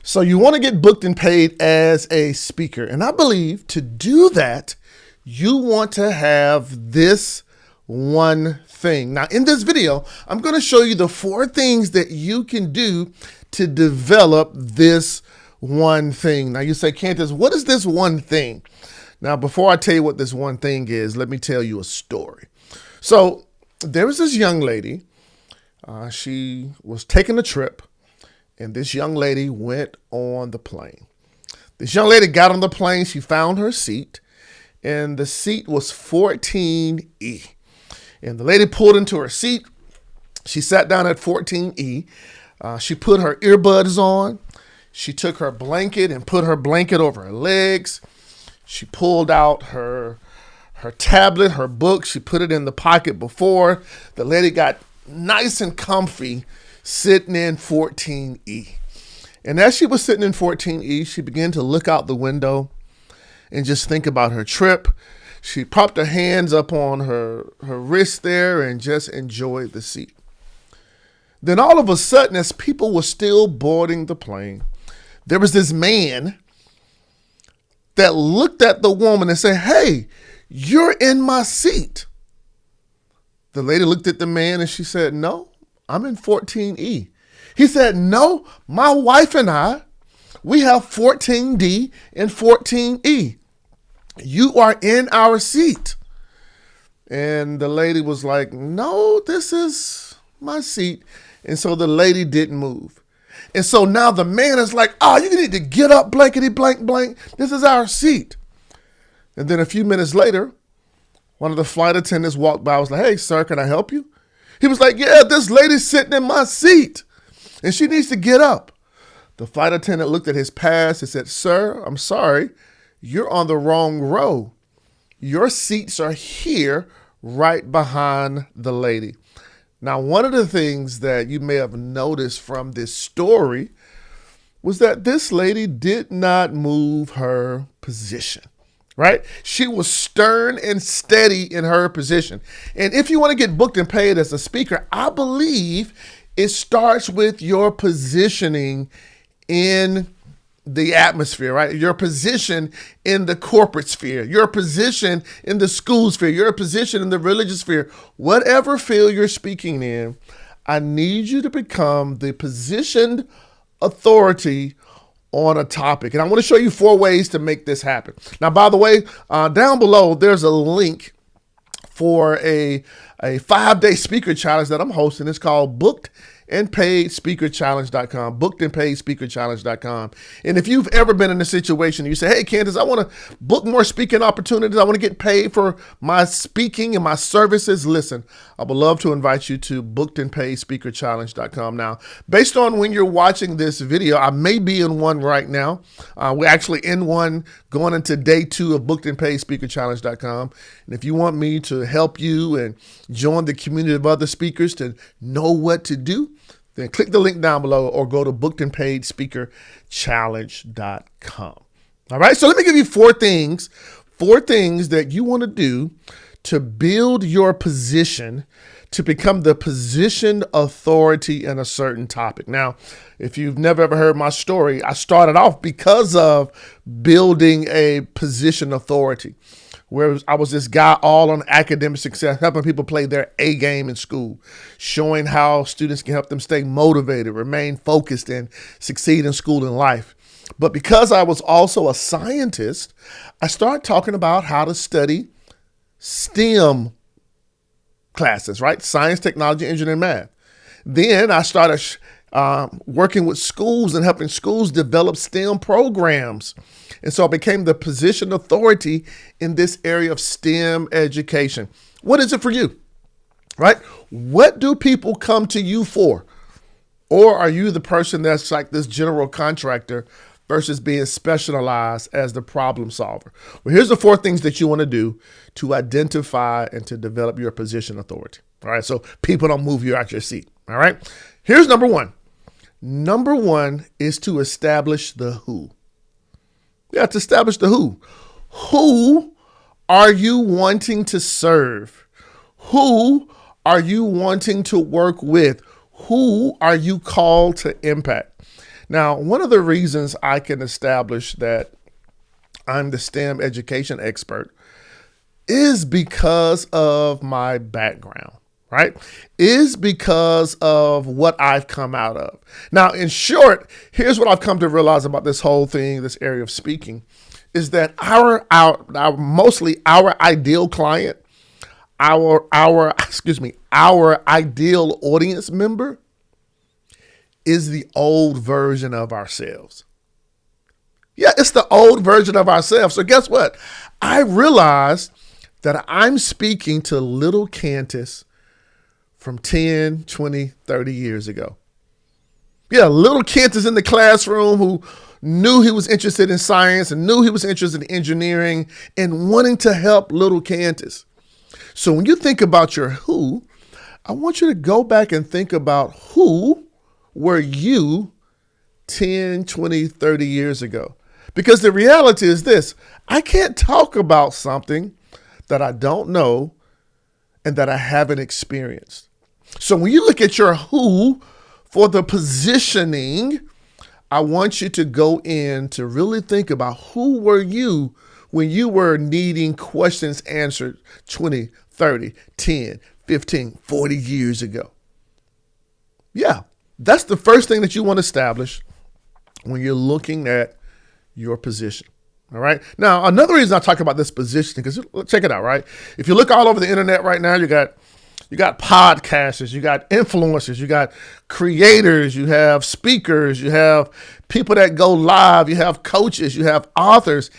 So you want to get booked and paid as a speaker. And I believe to do that, you want to have this one thing. Now, in this video, I'm going to show you the 4 things that you can do to develop this one thing. Now, you say, Candace, what is this one thing? Now, before I tell you what this one thing is, let me tell you a story. So there was this young lady. She was taking a trip. And this young lady went on the plane. This young lady got on the plane. She found her seat, and the seat was 14E. And the lady pulled into her seat. She sat down at 14E. She put her earbuds on. She took her blanket and put her blanket over her legs. She pulled out her tablet, her book. She put it in the pocket before. The lady got nice and comfy sitting in 14E. And as she was sitting in 14E, she began to look out the window and just think about her trip. She propped her hands up on her wrist there and just enjoyed the seat. Then all of a sudden, as people were still boarding the plane, there was this man that looked at the woman and said, "Hey, you're in my seat." The lady looked at the man and she said, "No, I'm in 14E. He said, "No, my wife and I, we have 14D and 14E. You are in our seat." And the lady was like, "No, this is my seat." And so the lady didn't move. And so now the man is like, "Oh, you need to get up, blankety blank blank. This is our seat." And then a few minutes later, one of the flight attendants walked by. I was like, "Hey, sir, can I help you?" He was like, "Yeah, this lady's sitting in my seat and she needs to get up." The flight attendant looked at his pass and said, "Sir, I'm sorry, you're on the wrong row. Your seats are here right behind the lady." Now, one of the things that you may have noticed from this story was that this lady did not move her position. Right? She was stern and steady in her position. And if you want to get booked and paid as a speaker, I believe it starts with your positioning in the atmosphere, right? Your position in the corporate sphere, your position in the school sphere, your position in the religious sphere, whatever field you're speaking in, I need you to become the positioned authority on a topic. And I want to show you 4 ways to make this happen. Now, by the way, down below, there's a link for a 5-day speaker challenge that I'm hosting. It's called bookedandpaidspeakerchallenge.com, bookedandpaidspeakerchallenge.com. And if you've ever been in a situation, you say, "Hey, Candace, I want to book more speaking opportunities. I want to get paid for my speaking and my services." Listen, I would love to invite you to bookedandpaidspeakerchallenge.com. Now, based on when you're watching this video, I may be in one right now. We're actually in one going into day 2 of bookedandpaidspeakerchallenge.com. And if you want me to help you and join the community of other speakers to know what to do, then click the link down below or go to bookedandpaidspeakerchallenge.com. All right, so let me give you 4 things that you want to do to build your position to become the positioned authority in a certain topic. Now, if you've never ever heard my story, I started off because of building a position authority, where I was this guy all on academic success, helping people play their A game in school, showing how students can help them stay motivated, remain focused, and succeed in school and life. But because I was also a scientist, I started talking about how to study STEM classes, right? Science, technology, engineering, math. Then I started working with schools and helping schools develop STEM programs. And so I became the position authority in this area of STEM education. What is it for you, right? What do people come to you for? Or are you the person that's like this general contractor versus being specialized as the problem solver? Well, here's the 4 things that you want to do to identify and to develop your position authority. All right, so people don't move you out your seat. All right, here's number 1. Number 1 is to establish the who. You have to establish the who. Who are you wanting to serve? Who are you wanting to work with? Who are you called to impact? Now, one of the reasons I can establish that I'm the STEM education expert is because of my background, right? Is because of what I've come out of. Now, in short, here's what I've come to realize about this whole thing, this area of speaking, is that our mostly our ideal client, our ideal audience member is the old version of ourselves. Yeah, it's the old version of ourselves. So guess what? I realized that I'm speaking to little Candace from 10, 20, 30 years ago. Yeah, little Candace in the classroom who knew he was interested in science and knew he was interested in engineering and wanting to help little Candace. So when you think about your who, I want you to go back and think about who were you 10, 20, 30 years ago. Because the reality is this, I can't talk about something that I don't know and that I haven't experienced. So when you look at your who for the positioning, I want you to go in to really think about who were you when you were needing questions answered 20, 30, 10, 15, 40 years ago. Yeah, that's the first thing that you want to establish when you're looking at your position. All right. Now, another reason I talk about this positioning, because check it out, right? If you look all over the internet right now, you got podcasters, you got influencers, you got creators, you have speakers, you have people that go live, you have coaches, you have authors.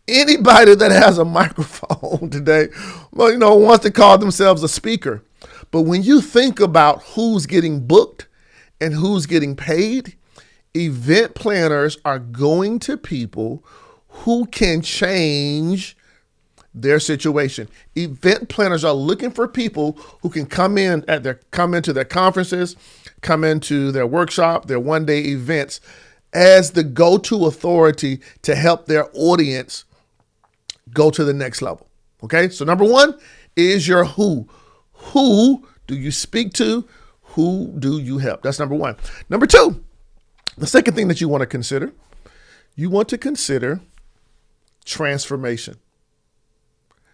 Anybody that has a microphone today, well, wants to call themselves a speaker. But when you think about who's getting booked and who's getting paid, event planners are going to people who can change their situation. Event planners are looking for people who can come into their conferences, come into their workshop, their one-day events as the go-to authority to help their audience go to the next level. Okay, so number one is your who. Who do you speak to? Who do you help? That's number one. Number two, the second thing that you want to consider, you want to consider transformation.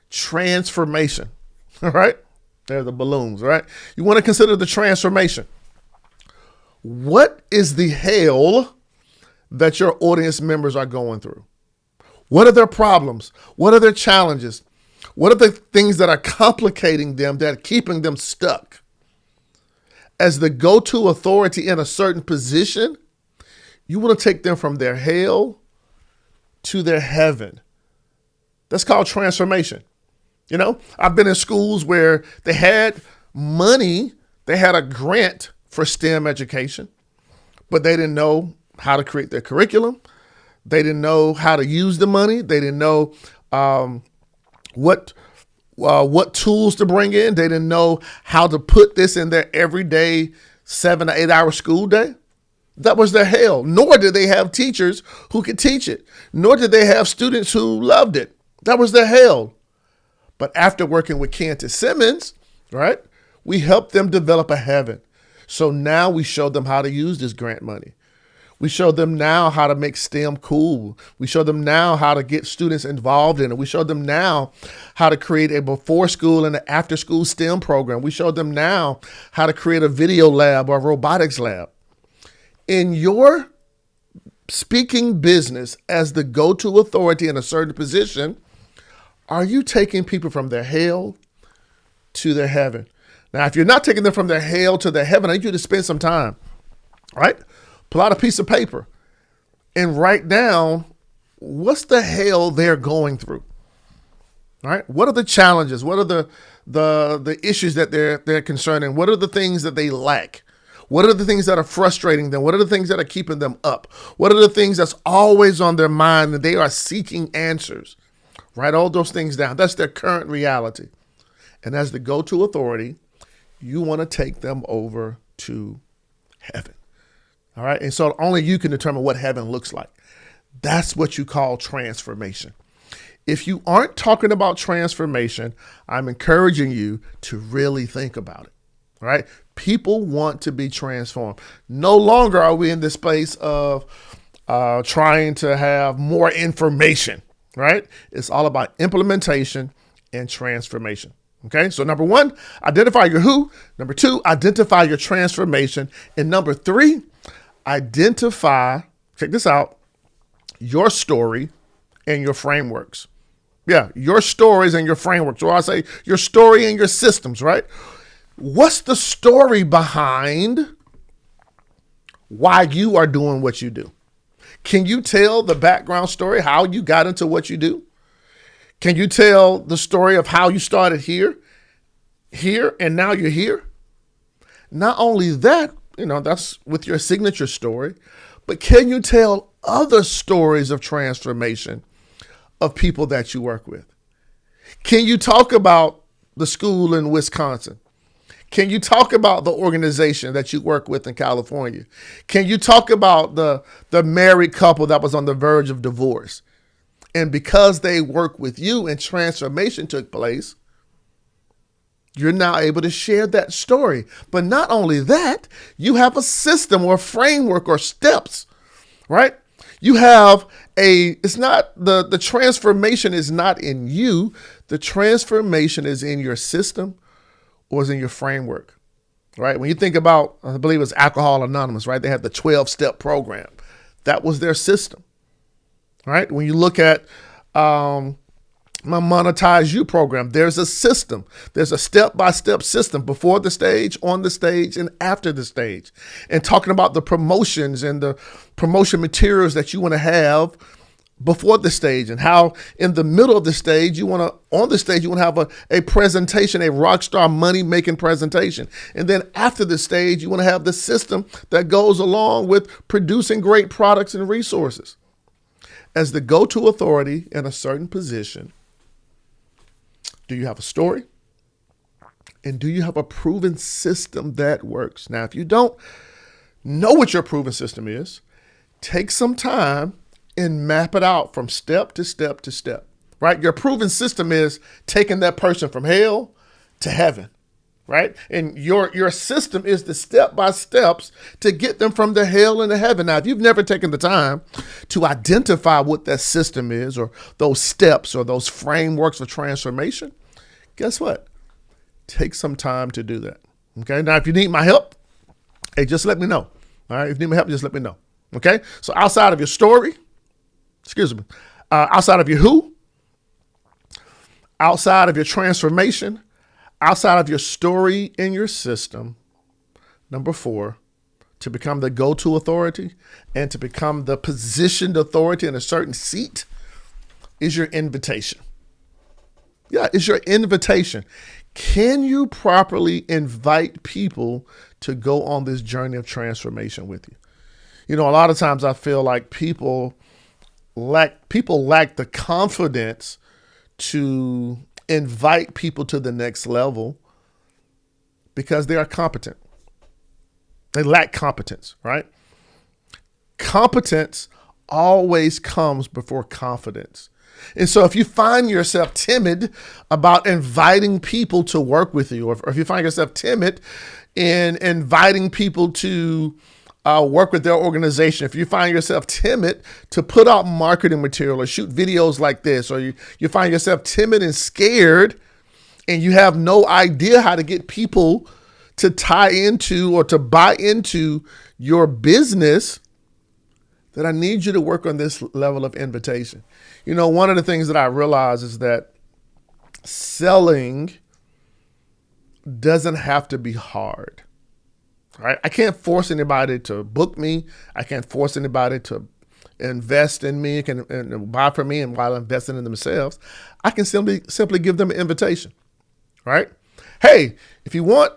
Transformation. All right. There are the balloons. All right. You want to consider the transformation. What is the hell that your audience members are going through? What are their problems? What are their challenges? What are the things that are complicating them, that are keeping them stuck? As the go-to authority in a certain position, you want to take them from their hell to their heaven. That's called transformation. I've been in schools where they had money, they had a grant for STEM education, but they didn't know how to create their curriculum. They didn't know how to use the money. They didn't know what tools to bring in. They didn't know how to put this in their everyday 7 to 8 hour school day. That was their hell. Nor did they have teachers who could teach it. Nor did they have students who loved it. That was their hell. But after working with Candace Simmons, right, we helped them develop a heaven. So now we showed them how to use this grant money. We showed them now how to make STEM cool. We showed them now how to get students involved in it. We showed them now how to create a before school and an after school STEM program. We showed them now how to create a video lab or a robotics lab. In your speaking business as the go-to authority in a certain position, are you taking people from their hell to their heaven? Now, if you're not taking them from their hell to their heaven, I need you to spend some time, right? Pull out a piece of paper and write down what's the hell they're going through, right? What are the challenges? What are the issues that they're concerned in? What are the things that they lack? What are the things that are frustrating them? What are the things that are keeping them up? What are the things that's always on their mind and they are seeking answers? Write all those things down. That's their current reality. And as the go-to authority, you want to take them over to heaven. All right. And so only you can determine what heaven looks like. That's what you call transformation. If you aren't talking about transformation, I'm encouraging you to really think about it. right? People want to be transformed. No longer are we in this space of trying to have more information, right? It's all about implementation and transformation. Okay, so number one, identify your who. Number two, identify your transformation. And number three, identify, check this out, your story and your frameworks. Yeah, your stories and your frameworks. Or I say your story and your systems, right? What's the story behind why you are doing what you do? Can you tell the background story, how you got into what you do? Can you tell the story of how you started here, and now you're here? Not only that, that's with your signature story, but can you tell other stories of transformation of people that you work with? Can you talk about the school in Wisconsin? Can you talk about the organization that you work with in California? Can you talk about the married couple that was on the verge of divorce? And because they work with you and transformation took place, you're now able to share that story. But not only that, you have a system or framework or steps, right? You have it's not, the transformation is not in you. The transformation is in your system or is in your framework, right? When you think about, I believe it's Alcohol Anonymous, right? They had the 12-step program. That was their system, right? When you look at my Monetize You program, there's a system. There's a step-by-step system before the stage, on the stage, and after the stage. And talking about the promotions and the promotion materials that you want to have before the stage, and how in the middle of the stage, on the stage, you want to have a presentation, a rock star money-making presentation. And then after the stage, you want to have the system that goes along with producing great products and resources. As the go-to authority in a certain position, do you have a story? And do you have a proven system that works? Now, if you don't know what your proven system is, take some time and map it out from step to step to step, right? Your proven system is taking that person from hell to heaven, right? And your system is the step-by-steps to get them from the hell into heaven. Now, if you've never taken the time to identify what that system is, or those steps or those frameworks of transformation, guess what? Take some time to do that. Okay. Now, if you need my help, hey, just let me know. All right. If you need my help, just let me know. Okay. So outside of your story, outside of your who, outside of your transformation, outside of your story and your system, number 4, to become the go-to authority and to become the positioned authority in a certain seat is your invitation. Yeah, it's your invitation. Can you properly invite people to go on this journey of transformation with you? A lot of times I feel like people lack the confidence to invite people to the next level because they are competent. They lack competence, right? Competence always comes before confidence. And so if you find yourself timid about inviting people to work with you, or if you find yourself timid in inviting people to work with their organization, if you find yourself timid to put out marketing material or shoot videos like this, or you find yourself timid and scared and you have no idea how to get people to tie into or to buy into your business, then I need you to work on this level of invitation. One of the things that I realize is that selling doesn't have to be hard. Right? I can't force anybody to book me. I can't force anybody to invest in me and buy from me, and while investing in themselves, I can simply give them an invitation. Right? Hey, if you want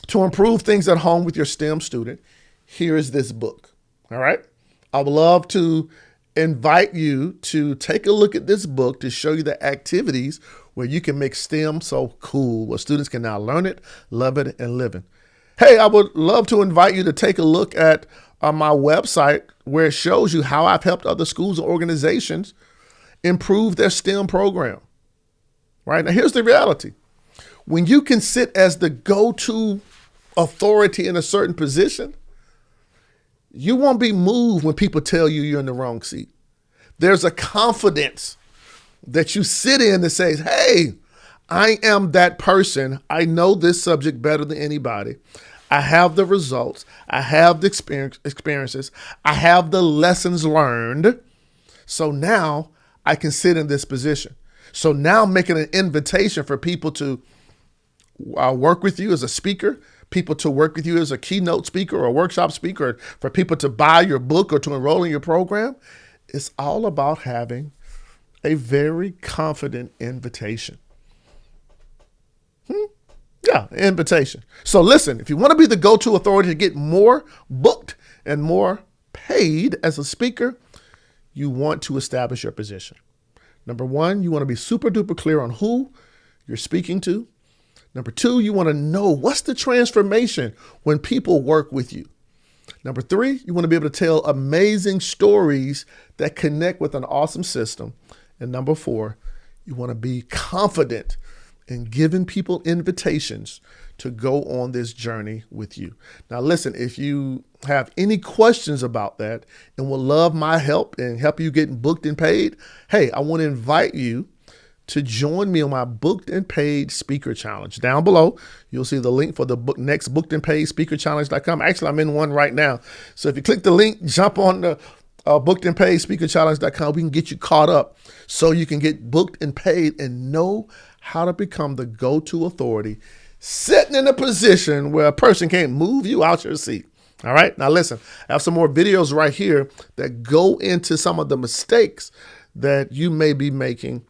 to improve things at home with your STEM student, here is this book. All right? I would love to invite you to take a look at this book to show you the activities where you can make STEM so cool, where students can now learn it, love it, and live it. Hey, I would love to invite you to take a look at my website where it shows you how I've helped other schools and organizations improve their STEM program. Right? Now, here's the reality. When you can sit as the go-to authority in a certain position, you won't be moved when people tell you you're in the wrong seat. There's a confidence that you sit in that says, hey, I am that person. I know this subject better than anybody. I have the results. I have the experiences. I have the lessons learned. So now I can sit in this position. So now I'm making an invitation for people to work with you as a speaker, people to work with you as a keynote speaker or a workshop speaker, or for people to buy your book or to enroll in your program. It's all about having a very confident invitation. Yeah, invitation. So listen, if you want to be the go-to authority to get more booked and more paid as a speaker, you want to establish your position. Number one, you want to be super duper clear on who you're speaking to. Number two, you want to know what's the transformation when people work with you. Number three, you want to be able to tell amazing stories that connect with an awesome system. And number four, you want to be confident in giving people invitations to go on this journey with you. Now, listen, if you have any questions about that and would love my help and help you getting booked and paid, hey, I want to invite you to join me on my Booked and Paid Speaker Challenge. Down below, you'll see the link for the next Booked and Paid Speaker Challenge.com. Actually, I'm in one right now. So if you click the link, jump on the Booked and Paid Speaker Challenge.com. We can get you caught up so you can get booked and paid and know how to become the go-to authority, sitting in a position where a person can't move you out your seat. All right. Now, listen, I have some more videos right here that go into some of the mistakes that you may be making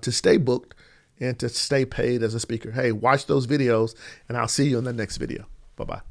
to stay booked and to stay paid as a speaker. Hey, watch those videos and I'll see you in the next video. Bye-bye.